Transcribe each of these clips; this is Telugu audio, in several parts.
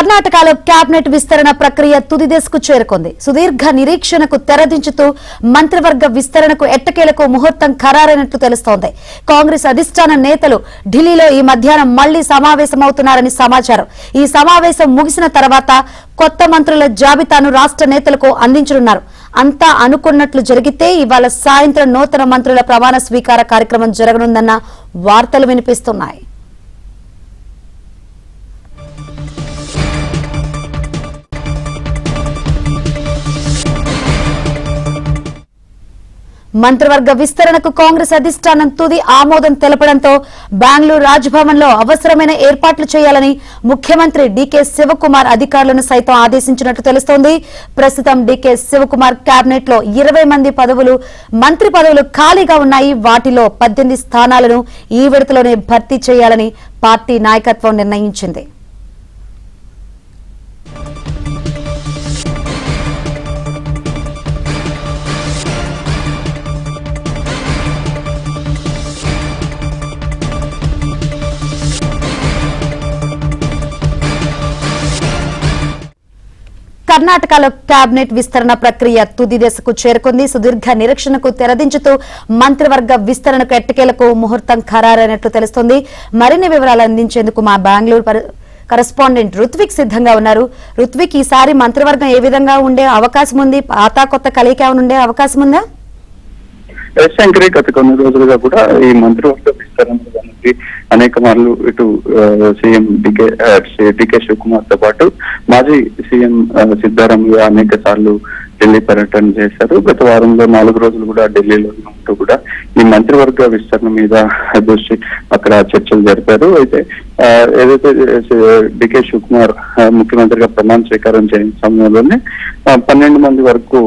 కర్ణాటకలో కేబినెట్ విస్తరణ ప్రక్రియ తుది దశకు చేరుకుంది. సుదీర్ఘ నిరీక్షణకు తెరదించుతూ మంత్రివర్గ విస్తరణకు ఎట్టకేలకు ముహూర్తం ఖరారైనట్లు తెలుస్తోంది. కాంగ్రెస్ అధిష్టాన నేతలు ఢిల్లీలో ఈ మధ్యాహ్నం మళ్లీ సమావేశమవుతున్నారని సమాచారం. ఈ సమావేశం ముగిసిన తర్వాత కొత్త మంత్రుల జాబితాను రాష్ట్ర నేతలకు అందించనున్నారు. అంతా అనుకున్నట్లు జరిగితే ఇవాళ సాయంత్రం నూతన మంత్రుల ప్రమాణ స్వీకార కార్యక్రమం జరగనుందన్న వార్తలు వినిపిస్తున్నాయి. మంత్రివర్గ విస్తరణకు కాంగ్రెస్ అధిష్టానం తుది ఆమోదం తెలపడంతో బెంగళూరు రాజ్భవన్ లో అవసరమైన ఏర్పాట్లు చేయాలని ముఖ్యమంత్రి డీకే శివకుమార్ అధికారులను సైతం ఆదేశించినట్లు తెలుస్తోంది. ప్రస్తుతం డీకే శివకుమార్ కేబినెట్ లో 20 మంది మంత్రి పదవులు ఖాళీగా ఉన్నాయి. వాటిలో 18 స్థానాలను ఈ విడతలోనే భర్తీ చేయాలని పార్టీ నాయకత్వం నిర్ణయించింది. కర్ణాటకలో కేబినెట్ విస్తరణ ప్రక్రియ తుది దశకు చేరుకుంది. సుదీర్ఘ నిరీక్షణకు తెరదించుతూ మంత్రివర్గ విస్తరణకు ఎట్టకేలకు ముహూర్తం ఖరారైనట్లు తెలుస్తోంది. మరిన్ని వివరాలు అందించేందుకు మా బెంగళూరు కరెస్పాండెంట్ రుత్విక్ సిద్ధంగా ఉన్నారు. రుత్విక్, ఈసారి మంత్రివర్గం ఏ విధంగా ఉండే అవకాశం ఉంది? పాత కొత్త కలయిక ఉండే అవకాశం ఉందా? శంకరి, గత కొన్ని రోజులుగా కూడా ఈ మంత్రివర్గ విస్తరణ గురించి అనేక మార్లు ఇటు సీఎం డికే శివకుమార్ తో పాటు మాజీ సీఎం సిద్ధారామయ్య అనేక సార్లు ఢిల్లీ పర్యటన చేశారు. గత వారంలో 4 రోజులు కూడా ఢిల్లీలో ఉంటూ కూడా ఈ మంత్రివర్గ విస్తరణ మీద దృష్టి అక్కడ చర్చలు జరిపారు. అయితే ఏదైతే డికే శివకుమార్ ముఖ్యమంత్రిగా ప్రమాణ స్వీకారం చేసిన సమయంలోనే 12 మంది వరకు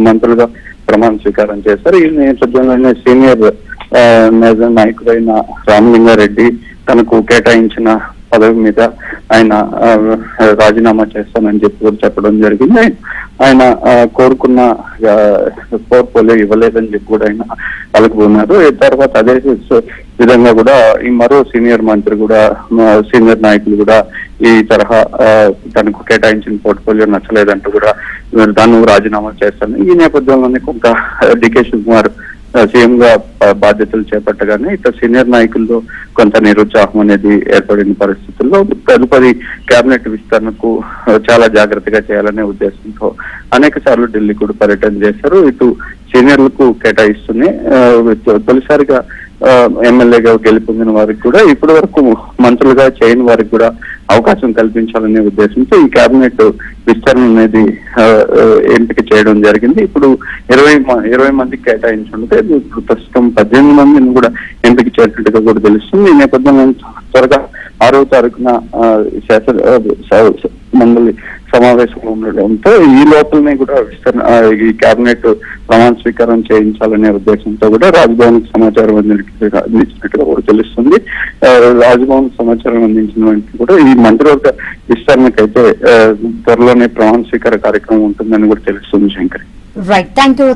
మంత్రులుగా ప్రమాణ స్వీకారం చేశారు. ఈ నేపథ్యంలోనే సీనియర్ నాయకుడైన రామలింగారెడ్డి తనకు కేటాయించిన పదవి మీద ఆయన రాజీనామా చేస్తానని చెప్పి కూడా చెప్పడం జరిగింది. ఆయన కోరుకున్న పోర్ట్ఫోలియో ఇవ్వలేదని చెప్పి కూడా ఆయన పలుకుతున్నారు. తర్వాత అదే విధంగా కూడా ఈ మరో సీనియర్ మంత్రి కూడా సీనియర్ నాయకులు కూడా ఈ తరహా తనకు కేటాయించిన పోర్ట్ఫోలియో నచ్చలేదంటూ కూడా తాను రాజీనామా చేస్తాను. ఈ నేపథ్యంలోనే కొంత డికే శివకుమార్ సీఎం గా బాధ్యతలు చేపట్టగానే ఇక సీనియర్ నాయకుల్లో కొంత నిరుత్సాహం అనేది ఏర్పడిన పరిస్థితుల్లో తదుపరి కేబినెట్ విస్తరణకు చాలా జాగ్రత్తగా చేయాలనే ఉద్దేశంతో అనేక సార్లు ఢిల్లీ కూడా పర్యటన చేశారు. ఇటు సీనియర్లకు కేటాయిస్తూనే తొలిసారిగా ఎమ్మెల్యేగా గెలుపొందిన వారికి కూడా ఇప్పటి వరకు మంత్రులుగా చేయని వారికి కూడా అవకాశం కల్పించాలనే ఉద్దేశంతో ఈ కేబినెట్ విస్తరణ అనేది ఎంపిక చేయడం జరిగింది. ఇప్పుడు 20 మందికి కేటాయించుంటే ఇప్పుడు ప్రస్తుతం 18 మందిని కూడా ఎంపిక చేసినట్టుగా కూడా తెలుస్తుంది. ఈ నేపథ్యంలో త్వరగా 6వ తారీఖున మండలి సమావేశం ఉండడంతో ఈ లోపలనే కూడా విస్తరణ ఈ కేబినెట్ ప్రమాణ స్వీకారం చేయించాలనే ఉద్దేశంతో కూడా రాజ్భవన్ సమాచారం అందించినట్టుగా కూడా తెలుస్తుంది. రాజ్భవన్ సమాచారం అందించిన వెంటనే కూడా ఈ మంత్రివర్గ విస్తరణకైతే త్వరలోనే ప్రమాణ స్వీకార కార్యక్రమం ఉంటుందని కూడా తెలుస్తుంది. Shankar, right, thank you.